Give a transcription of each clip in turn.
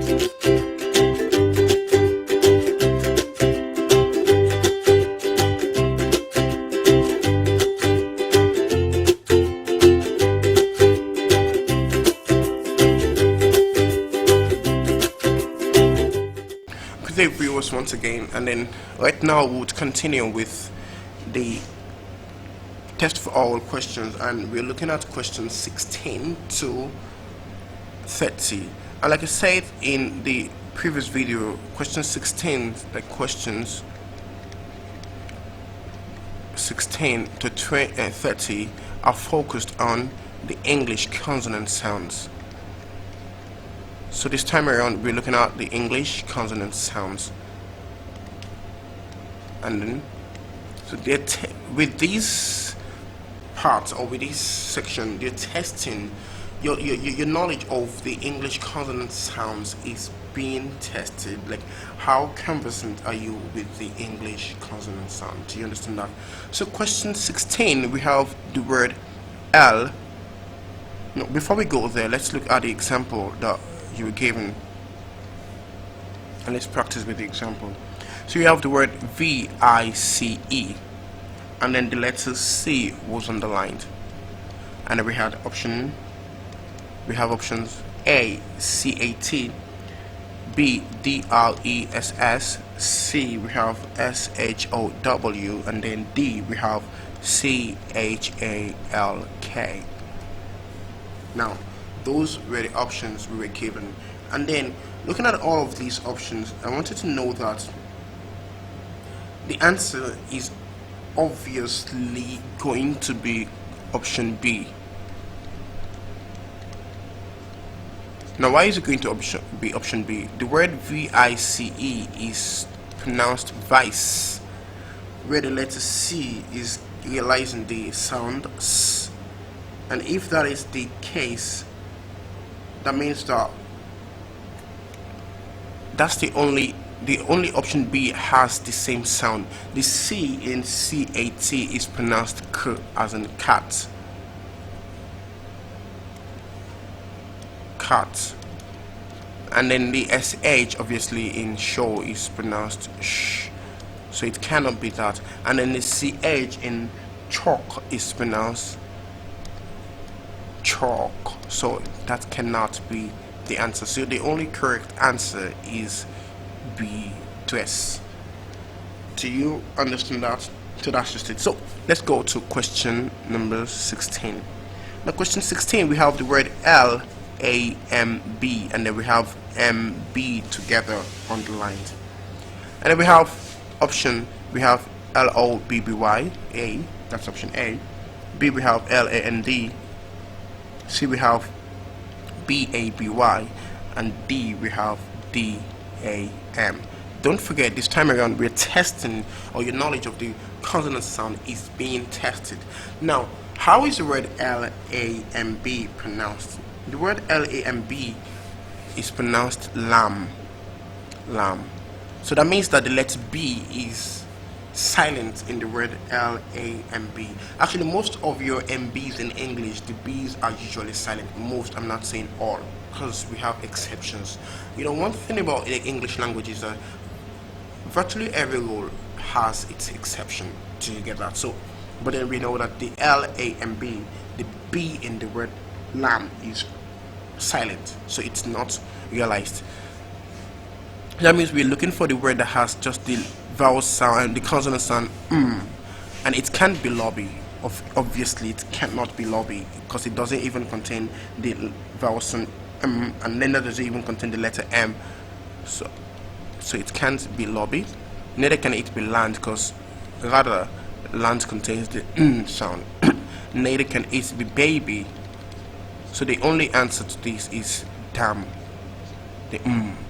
Good day viewers once again, and then right now we would continue with the test for all questions, and we're looking at questions 16 to 30. And like I said in the previous video, question 16, like questions 16 to 30 are focused on the English consonant sounds. So this time around we're looking at the English consonant sounds, and then so with these parts, or with this section, they're testing your knowledge of the English consonant sounds is being tested. Like, how conversant are you with the English consonant sound? Do you understand that? So question 16, we have the word L. No, before we go there, let's look at the example that you were given, and let's practice with the example. So you have the word VICE, and then the letter C was underlined, and then we have options A CAT, B DRESS, C we have SHOW, and then D we have CHALK. Now those were the options we were given, and then looking at all of these options, I wanted to know that the answer is obviously going to be option B. Now why is it going to be option B? The word VICE is pronounced vice, where the letter C is realizing the sound S, and if that is the case, that means that that's the only option B has the same sound. The C in CAT is pronounced K, as in cat. Cat. And then the SH obviously in show is pronounced sh, so it cannot be that. And then the CH in chalk is pronounced chalk, so that cannot be the answer. So the only correct answer is B to S. Do you understand that? So that's just it. So let's go to question number 16. Now question 16, we have the word LAMB, and then we have MB together underlined, and then we have LOBBY, A, that's option A. B we have LAND, C we have BABY, and D we have DAM. Don't forget, this time around we're testing, or your knowledge of the consonant sound is being tested. Now, how is the word LAMB pronounced? The word LAMB is pronounced lamb. So that means that the letter B is silent in the word LAMB. Actually, most of your MBs in English, the B's are usually silent. Most, I'm not saying all, because we have exceptions. You know, one thing about the English language is that virtually every rule has its exception. Do you get that? So, but then we know that the LAMB, the B in the word lamb is silent, so it's not realized. That means we're looking for the word that has just the vowel sound, the consonant sound, and it can't be lobby. Obviously, it cannot be lobby because it doesn't even contain the vowel sound, and then that doesn't even contain the letter M. So it can't be lobby. Neither can it be land, because rather land contains the sound. Neither can it be baby. So the only answer to this is damn, the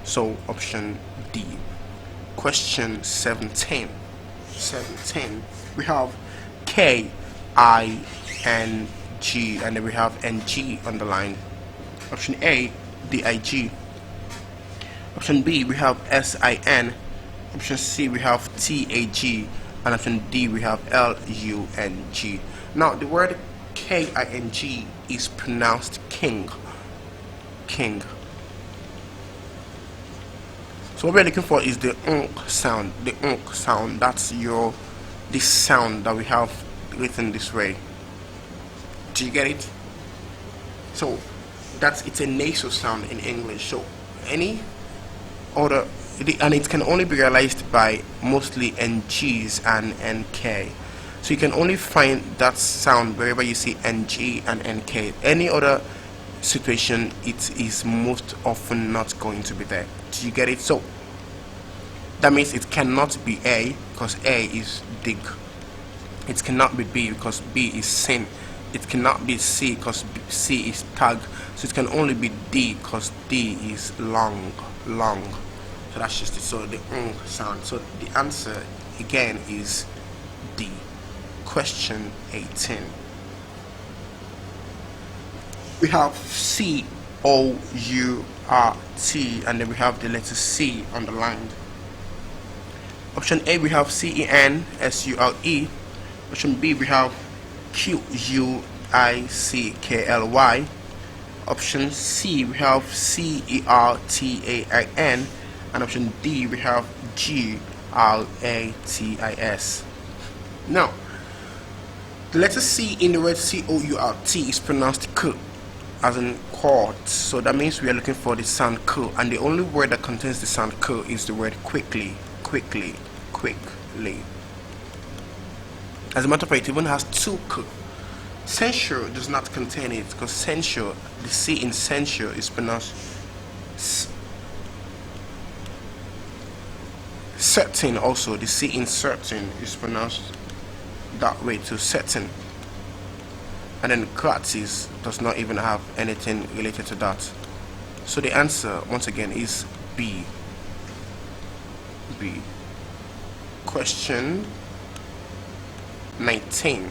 so option D. Question 17. We have KING, and then we have NG underlined. Option A, DIG. Option B, we have SIN. Option C, we have TAG, and option D, we have LUNG. Now the word KING is pronounced king. So what we're looking for is the sound. The sound. That's this sound that we have written this way. Do you get it? So it's a nasal sound in English. So any other, and it can only be realized by mostly NGs and NK. So you can only find that sound wherever you see NG and NK. Any other situation, it is most often not going to be there. Do you get it? So that means it cannot be A because A is dig. It cannot be B because B is sin. It cannot be C because C is tag. So it can only be D because D is long. So that's just it. So the sound. So the answer again is D. Question 18. We have C-O-U-R-T and then we have the letter C underlined. Option A, we have C-E-N-S-U-R-E. Option B, we have Q-U-I-C-K-L-Y. Option C, we have C-E-R-T-A-I-N. And option D, we have G-R-A-T-I-S. Now, the letter C in the word C-O-U-R-T is pronounced K, as in quartz. So that means we are looking for the sound K, and the only word that contains the sound K is the word quickly. As a matter of fact, it even has two K. Censure does not contain it because censure, the C in censure is pronounced certain. Also, the C in certain is pronounced that way to certain. And then gratis does not even have anything related to that. So the answer once again is B. Question 19.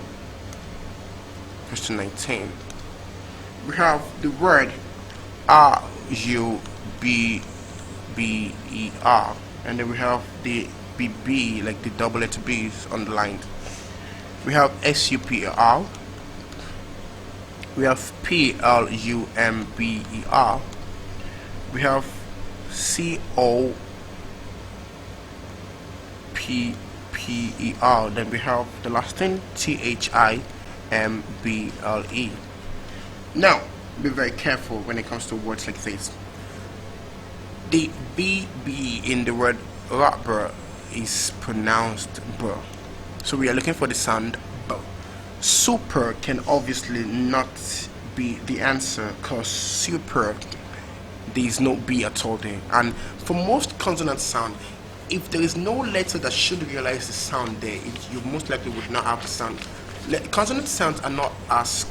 Question 19. We have the word R-U-B-B-E-R, and then we have the B, like the double letter B is underlined. We have S-U-P-R. We have P-L-U-M-B-E-R. We have C-O-P-P-E-R. Then we have the last thing, T-H-I-M-B-L-E. Now, be very careful when it comes to words like this. The B-B in the word rubber is pronounced B. So we are looking for the sound B. Super can obviously not be the answer because super, there is no B at all there. And for most consonant sound, if there is no letter that should realize the sound there, you most likely would not have the sound. Consonant sounds are not as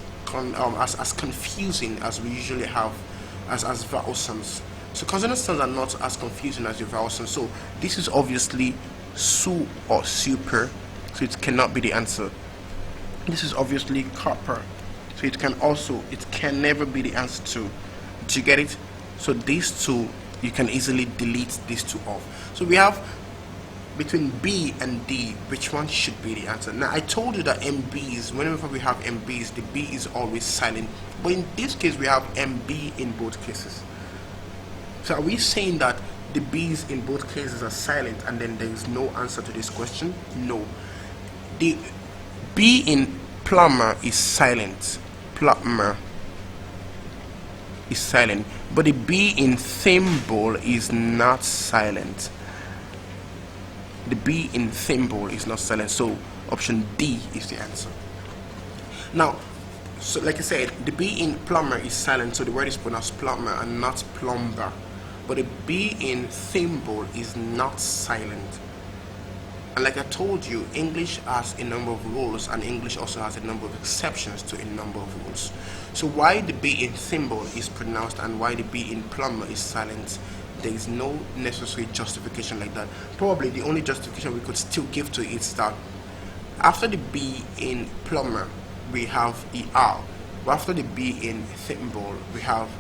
confusing as we usually have as vowel sounds. So consonant sounds are not as confusing as your vowel sounds. So this is obviously su or super, so it cannot be the answer. This is obviously copper, so it can never be the answer too. Do you get it? So these two, you can easily delete these two off. So we have between B and D, which one should be the answer? Now I told you that MBs, whenever we have MBs, the B is always silent, but in this case we have MB in both cases. So are we saying that the B's in both cases are silent and then there is no answer to this question? No. The B in plumber is silent. Plumber is silent. But the B in thimble is not silent. The B in thimble is not silent. So option D is the answer. Now, so like I said, the B in plumber is silent, so the word is pronounced plumber and not plumber. But the B in thimble is not silent. And like I told you, English has a number of rules, and English also has a number of exceptions to a number of rules. So why the B in thimble is pronounced and why the B in plumber is silent, there is no necessary justification like that. Probably the only justification we could still give to it is that after the B in plumber, we have ER. But after the B in thimble, we have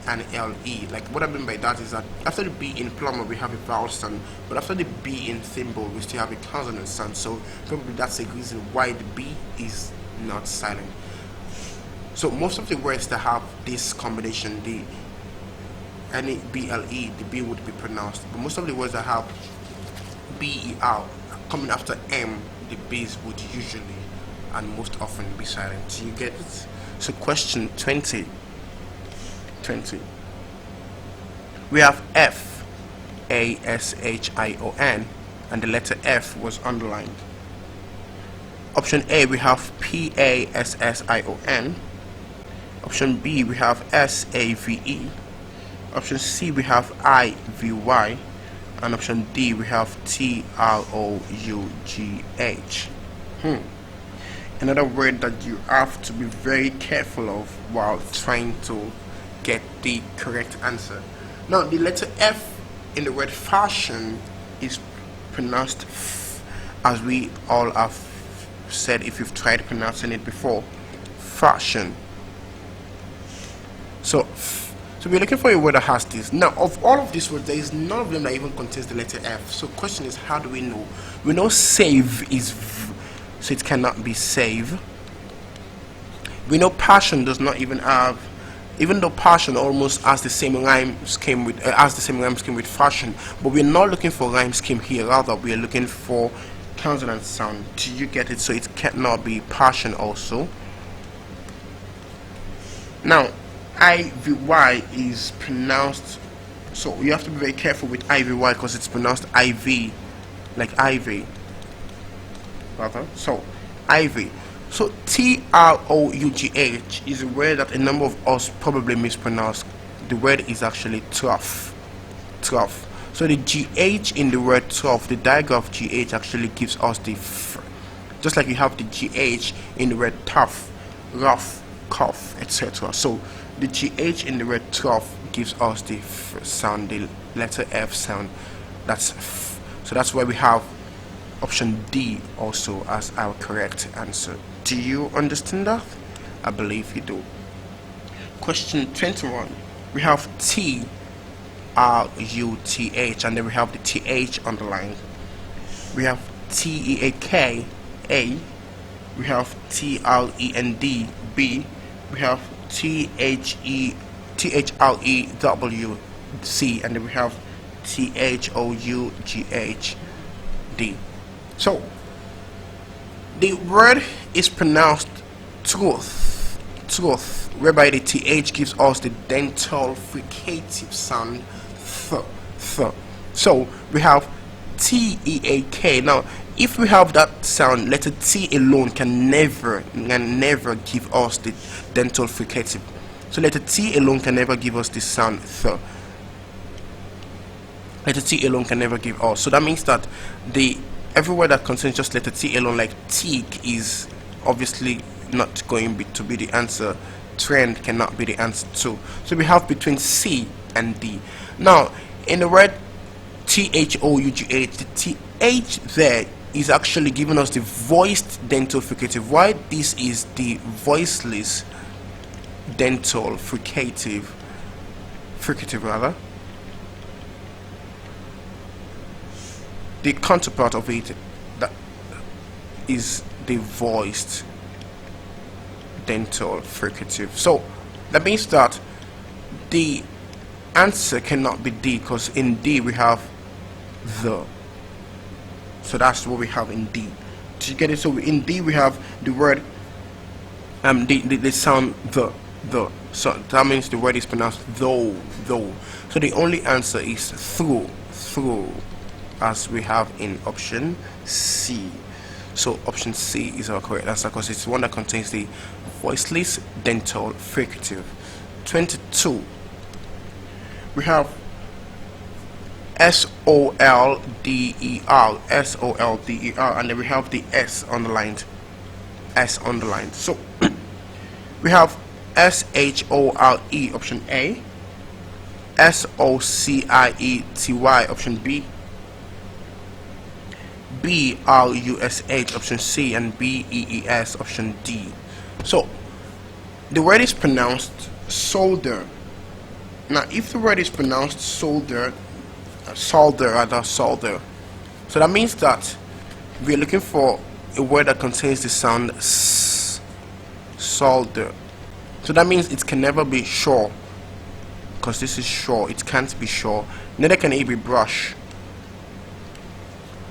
an LE. Like what I mean by that is that after the B in plumber we have a vowel sound, but after the B in thimble we still have a consonant sound. So probably that's the reason why the B is not silent. So most of the words that have this combination, the any BLE, the B would be pronounced. But most of the words that have BER coming after M, the B's would usually and most often be silent. You get it? So question 20. We have FASHION and the letter F was underlined. Option A, we have PASSION. Option B, we have SAVE. Option C, we have IVY. And option D, we have TROUGH. Another word that you have to be very careful of while trying to get the correct answer. Now, the letter F in the word fashion is pronounced F, as we all have said if you've tried pronouncing it before. Fashion. So we're looking for a word that has this. Now, of all of these words, there is none of them that even contains the letter F. So question is, how do we know? We know save is V, so it cannot be save. We know passion does not even have, even though passion almost has the same rhyme scheme with fashion, but we're not looking for rhyme scheme here. Rather, we are looking for consonant sound. Do you get it? So it cannot be passion also. Now, IVY is pronounced, so you have to be very careful with IVY because it's pronounced IV, like Ivy. Rather, so IV. So TROUGH is a word that a number of us probably mispronounce. The word is actually trough. Trough. So the GH in the word trough, the diagram of GH actually gives us the F. Just like you have the GH in the word tough, rough, cough, etc. So the GH in the word trough gives us the F sound, the letter F sound. That's F. So that's why we have option D also as our correct answer. Do you understand that? I believe you do. Question 21. We have TRUTH and then we have the TH underlined. We have TEAK A. We have TLEND B. We have THREW C, and then we have THOUGH D. So the word is pronounced truth, whereby the TH gives us the dental fricative sound th. So we have TEAK. Now, if we have that sound, letter T alone can never give us the dental fricative. So letter T alone can never give us the sound th. Letter T alone can never give us. So that means that every word that contains just letter T alone, like teak, is obviously not going to be the answer. Trend cannot be the answer too. So we have between C and D. Now, in the word THOUGH, the TH there is actually giving us the voiced dental fricative. Why this is the voiceless dental fricative rather. The counterpart of it that is the voiced dental fricative. So that means that the answer cannot be D, because in D we have the. So that's what we have in D. Did you get it? So in D we have the word the sound the. So that means the word is pronounced though. So the only answer is through, as we have in option C. So option C is our correct answer because it's one that contains the voiceless dental fricative. 22. We have SOLDER, and then we have the S underlined. So we have SHORE, option A. SOCIETY, option B. BRUSH, option C, and BEES, option D. So the word is pronounced solder. Now, if the word is pronounced solder, so that means that we're looking for a word that contains the sound s, solder. So that means it can never be sure. because this is sure. It can't be sure. Neither can it be brush.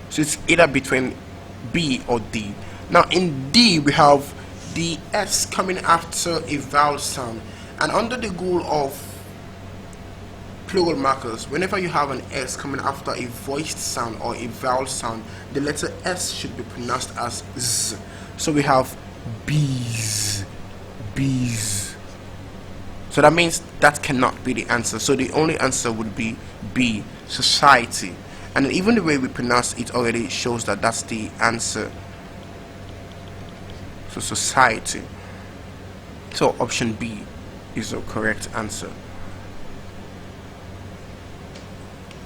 So it's either between B or D. Now in D we have the S coming after a vowel sound, and under the rule of plural markers, whenever you have an S coming after a voiced sound or a vowel sound, the letter S should be pronounced as Z. So we have bees, bees. So that means that cannot be the answer. So the only answer would be B, society. And even the way we pronounce it already shows that that's the answer. So society. So option B is the correct answer.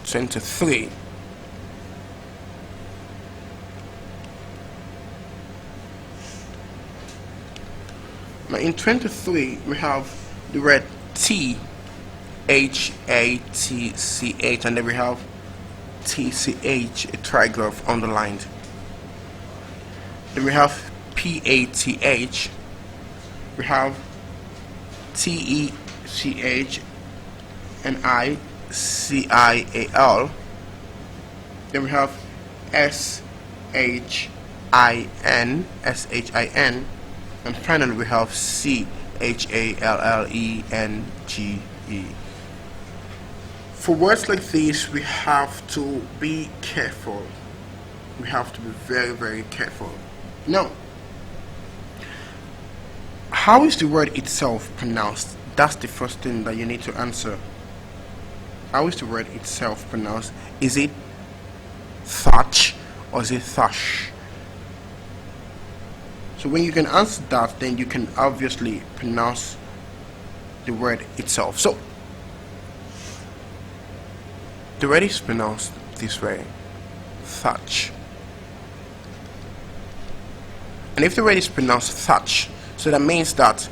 23. Now in 23 we have the word T, H-A-T-C-H, and then we have T-C-H, a trigraph underlined. Then we have P-A-T-H, we have T-E-C-H, and I-C-I-A-L. Then we have S-H-I-N, S-H-I-N, and finally we have C-H-A-L-L-E-N-G-E. For words like this, we have to be careful. We have to be very, very careful. Now, how is the word itself pronounced? That's the first thing that you need to answer. How is the word itself pronounced? Is it thatch or is it thash? So when you can answer that, then you can obviously pronounce the word itself. So the word is pronounced this way, thatch. And if the word is pronounced thatch, so that means that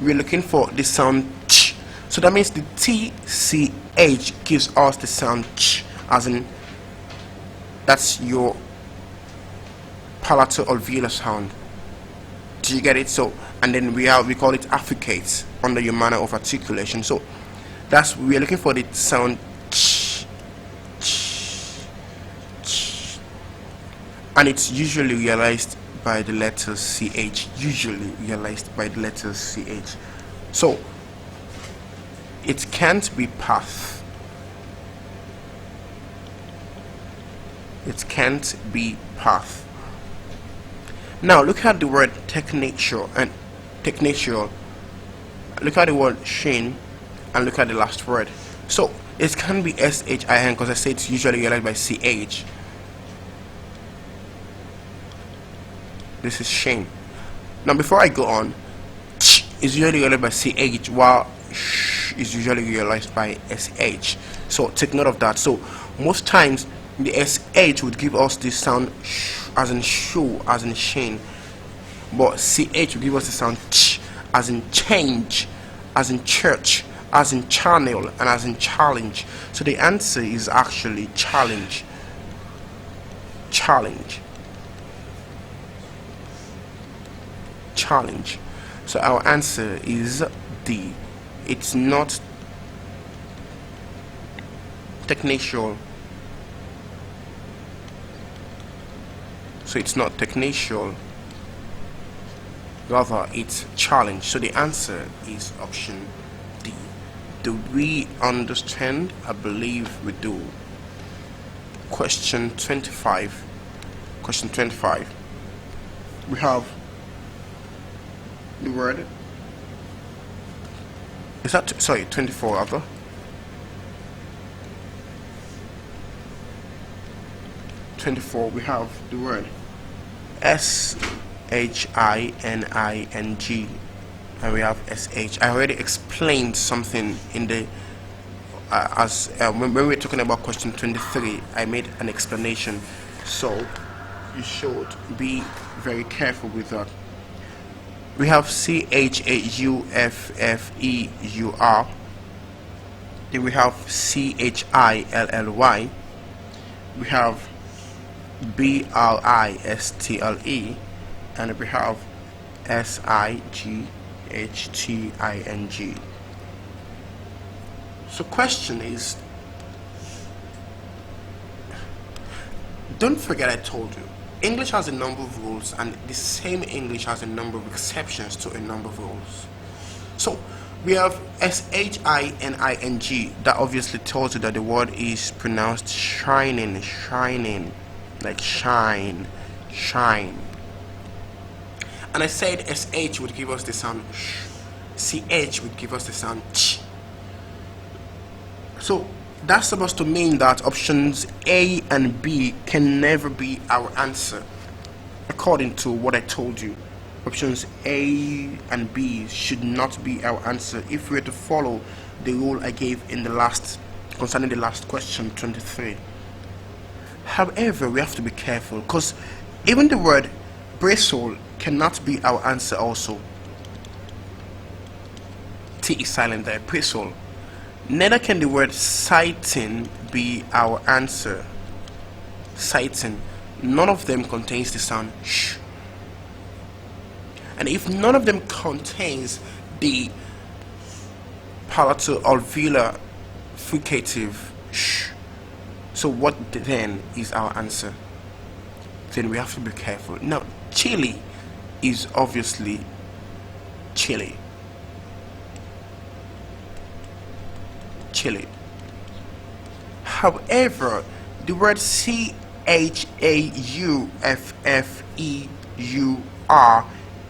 we're looking for the sound ch. So that means the TCH gives us the sound ch, as in that's your palatal alveolar sound. Do you get it? So, and then we call it affricates under your manner of articulation. So that's, we're looking for the sound ch, ch, ch, and it's usually realized by the letter CH. Usually realized by the letter CH. So it can't be path. It can't be path. Now look at the word technature and technatural. Look at the word shin and look at the last word. So it can be SHIN because I say it's usually realized by CH. This is shin. Now before I go on, ch is usually realized by CH while sh is usually realized by SH. So take note of that. So most times the SH would give us the sound sh, as in shoe, as in shin, but CH would give us the sound ch, as in change, as in church, as in channel, and as in challenge. So the answer is actually challenge. Challenge. Challenge. So our answer is D. It's not technatural. So it's not technatural, rather it's challenge. So the answer is option D. Do we understand? I believe we do. Question 25. Question 25. We have the word. Is that, sorry, 24 rather. We have the word SHINING and we have SH. I already explained something in the when we were talking about question 23. I made an explanation, so you should be very careful with that. We have CHAUFFEUR, then we have CHILLY, we have BRISTLE, and we have SIGHTING. So question is, don't forget I told you, English has a number of rules, and the same English has a number of exceptions to a number of rules. So we have shining. That obviously tells you that the word is pronounced shining, shining, like shine, shine. And I said sh would give us the sound sh, ch would give us the sound ch. So that's supposed to mean that options A and B can never be our answer, according to what I told you. Options A and B should not be our answer if we were to follow the rule I gave in the last, concerning the last question 23. However, we have to be careful, because even the word bristle cannot be our answer also. T is silent there, bristle. Neither can the word sighting be our answer. Sighting. None of them contains the sound sh. And if none of them contains the palatal alveolar fricative sh, so what then is our answer? Then we have to be careful. Now, chili is obviously chili. Chili. However, the word chauffeur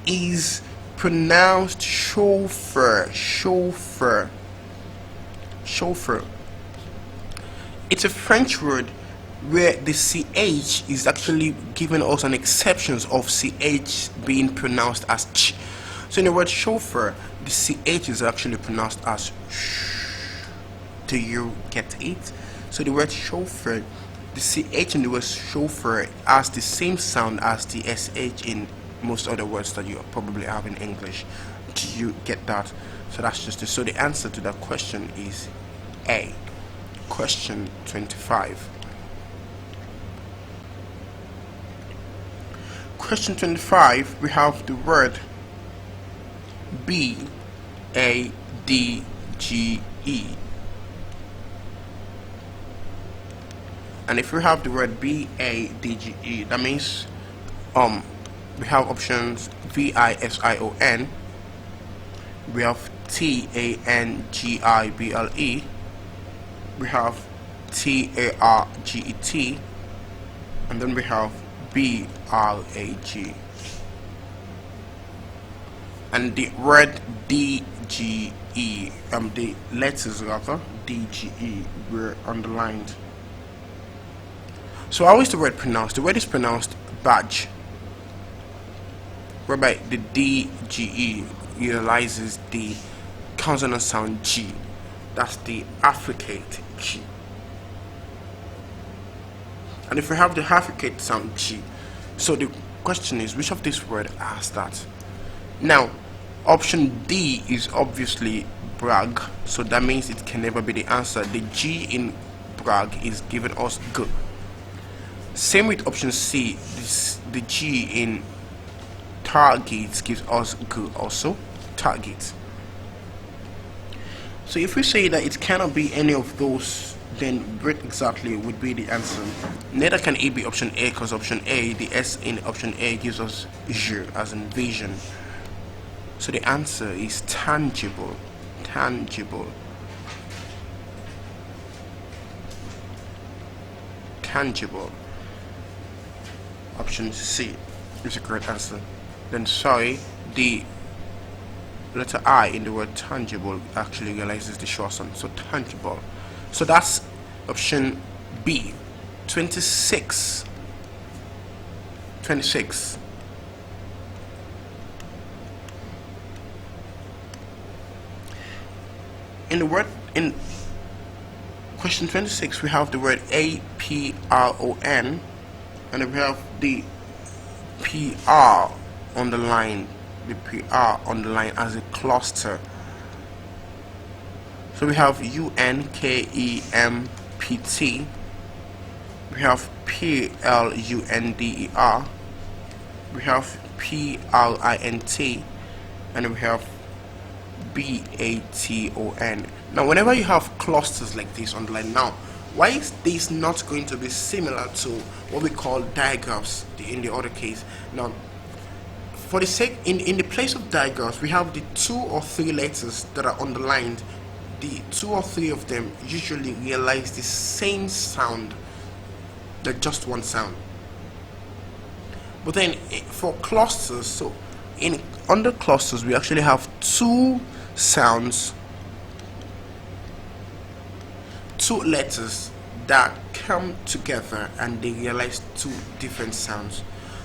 is pronounced chauffeur, chauffeur, chauffeur. It's a French word where the ch is actually giving us an exception of ch being pronounced as ch. So in the word chauffeur, the ch is actually pronounced as sh. Do you get it? So the word chauffeur, the ch in the word chauffeur has the same sound as the sh in most other words that you probably have in English. Do you get that? So that's just it. So the answer to that question is A. Question 25. Question 25, we have the word B-A-D-G-E. And if we have the word B-A-D-G-E, that means we have options V-I-S-I-O-N, we have T-A-N-G-I-B-L-E, we have T-A-R-G-E-T, and then we have B-R-A-G. And the word D-G-E, the letters rather, D-G-E, were underlined. So how is the word pronounced? The word is pronounced badge, whereby the D-G-E utilizes the consonant sound G. That's the affricate G. And if we have the affricate sound G, so the question is, which of this word has that? Now, option D is obviously brag, so that means it can never be the answer. The G in brag is giving us G. Same with option C, the G in target gives us G also, target. So if we say that it cannot be any of those, then what exactly would be the answer? Neither can it be option A, because option A, the S in option A gives us je, as in vision. So the answer is tangible, tangible, tangible. Option C is a correct answer. Then sorry, the letter I in the word tangible actually realizes the short sound, so tangible. So that's option B. 26. 26. In the word, in question 26, we have the word apron, and we have the PR on the line, as a cluster. So we have UNKEMPT, we have PLUNDER, we have PRINT, and we have baton. Now whenever you have clusters like this on the line, now why is this not going to be similar to what we call digraphs in the other case? Now for the sake in the place of digraphs, we have the 2 or 3 letters that are underlined. The 2 or 3 of them usually realize the same sound. They're just one sound. But then for clusters, so under clusters we actually have 2 sounds, 2 letters that come together and they realize 2 different sounds.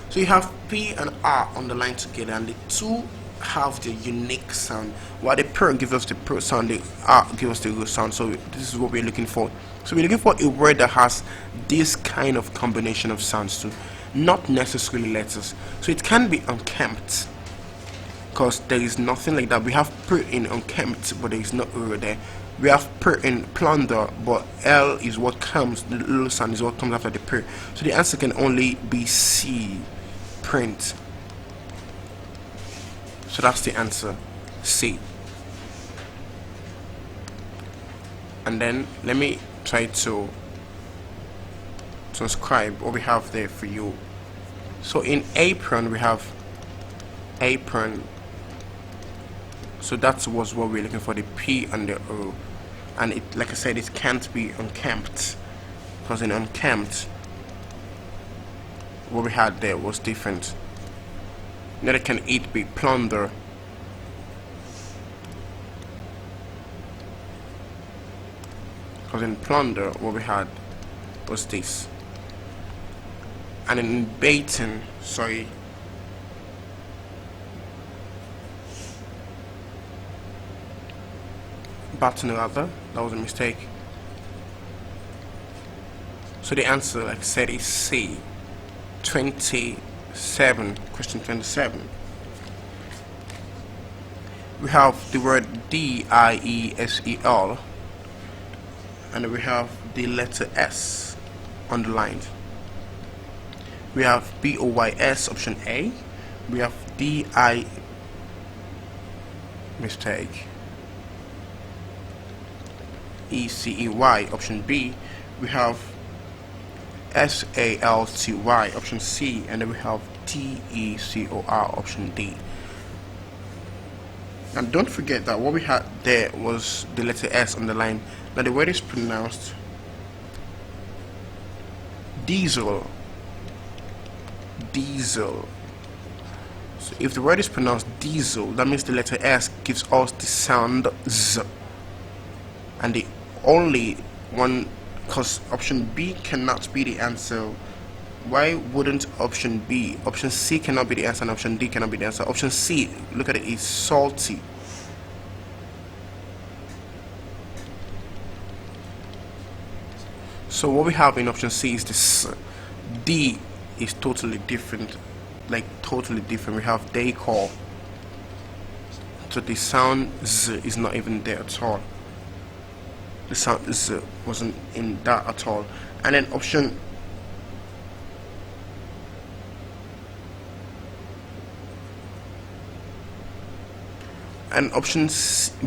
So you have P and R underlined together, and the 2 have the unique sound. While the P gives us the P sound, the R gives us the R sound. So this is what we're looking for. So we're looking for a word that has this kind of combination of sounds too, not necessarily letters. So it can be unkempt, because there is nothing like that. We have P in unkempt, but there is no R there. We have P in plunder, but L is what comes, the little sound is what comes after the P. So the answer can only be C, print. So that's the answer, C. And then let me try to transcribe what we have there for you. So in apron we have apron. So that was what we're looking for, the P and the O. And it, like I said, it can't be unkempt, because in unkempt what we had there was different. Neither can it be plunder. Because in plunder what we had was this. And in baton, sorry, baton rather, that was a mistake. So the answer, like I said, is C, 27, question 27. We have the word D-I-E-S-E-R, and we have the letter S underlined. We have B-O-Y-S, option A. We have D-I, mistake, E-C-E-Y, option B. We have S-A-L-T-Y, option C, and then we have T-E-C-O-R, option D. And don't forget that what we had there was the letter S on the line. Now the word is pronounced diesel. Diesel. So if the word is pronounced diesel, that means the letter S gives us the sound Z. And the only one, because option B cannot be the answer. Why wouldn't option B? Option C cannot be the answer, and option D cannot be the answer. Option C, look at it, is salty. So what we have in option C is this. D is totally different, like totally different. We have decor. So the sound Z is not even there at all. The sound Z wasn't in that at all. And then option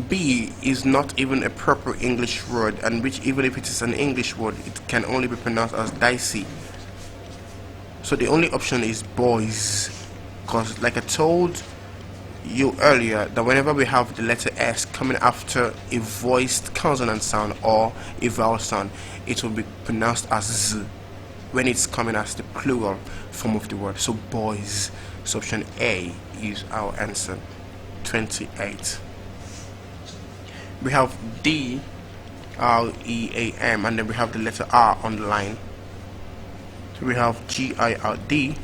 B is not even a proper English word, and which, even if it is an English word, it can only be pronounced as dicey. So the only option is boys, because like I told you earlier, that whenever we have the letter S coming after a voiced consonant sound or a vowel sound, it will be pronounced as Z when it's coming as the plural form of the word. So boys. So option A is our answer, 28. We have D, R-E-A-M, and then we have the letter R on the line. So we have G-I-R-D,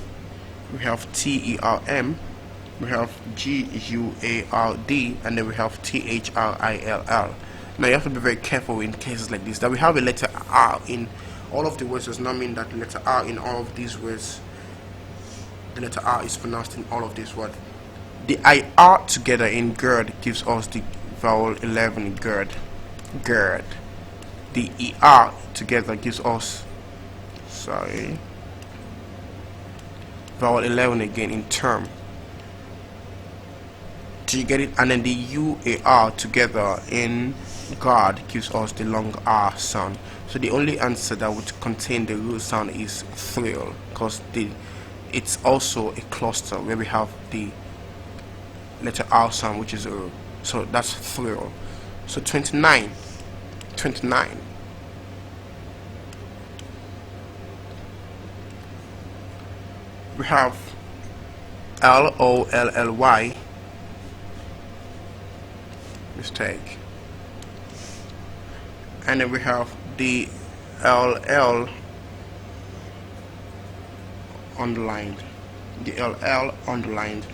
we have T-E-R-M, we have G-U-A-R-D, and then we have T-H-R-I-L-L. Now you have to be very careful in cases like this, that we have a letter R in all of the words does not mean that the letter R in all of these words, the letter R is pronounced in all of these words. The IR together in gird gives us the vowel 11, gird. Gird. The ER together gives us, vowel 11 again in term. Do you get it? And then the UAR together in guard gives us the long R sound. So the only answer that would contain the root sound is thrill, because it's also a cluster where we have the letter R sound, which is a, so that's thrill. So 29. We have LOLLY, mistake, and then we have the LL underlined, the LL underlined.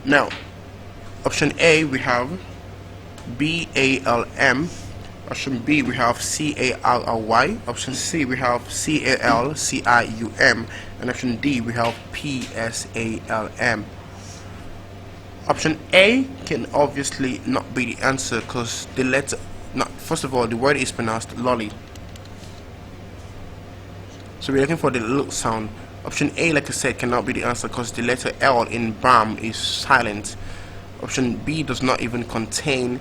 Now, option A we have BALM, option B we have CARRY, option C we have CALCIUM, and option D we have PSALM. Option A can obviously not be the answer because the letter, first of all, the word is pronounced lolly, so we're looking for the L sound. Option A, like I said, cannot be the answer because the letter L in BAM is silent. Option B does not even contain,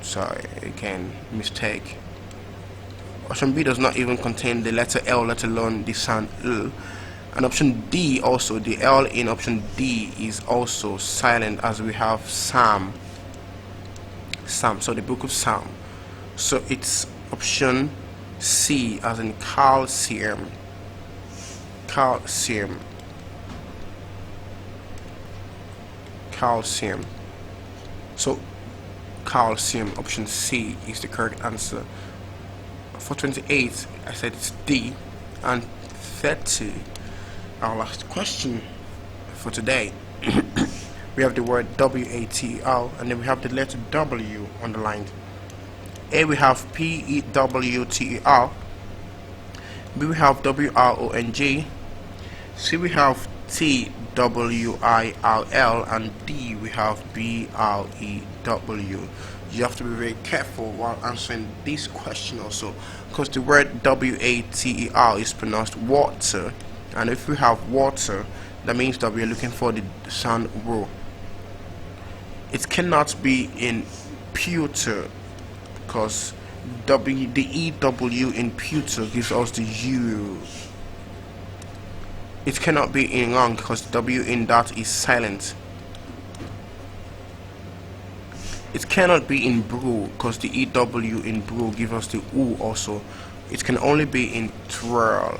sorry, again, mistake. Option B does not even contain the letter L, let alone the sound L. And option D also, the L in option D is also silent, as we have Psalm, so the book of Psalm. So it's option C, as in calcium. So calcium, option C is the correct answer. For 28, I said it's D. And 30, our last question for today. We have the word WATL, and then we have the letter W underlined. A we have PEWTER, B we have WRONG, C we have TWIRL, and D we have BREW. You have to be very careful while answering this question also, because the word WATER is pronounced water, and if we have water, that means that we are looking for the sound RO. It cannot be in pewter because the EW in pewter gives us the U. It cannot be in long because the W in that is silent. It cannot be in brew because the EW in brew gives us the U also. It can only be in twirl.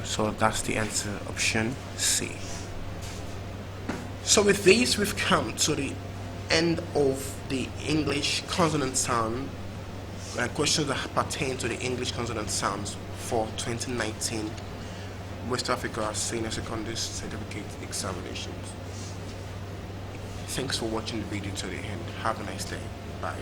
So that's the answer, option C. So with this, we've come to the end of the English consonant sound questions that pertain to the English consonant sounds for 2019 West Africa Senior Secondary Certificate Examinations. Thanks for watching the video to the end. Have a nice day. Bye.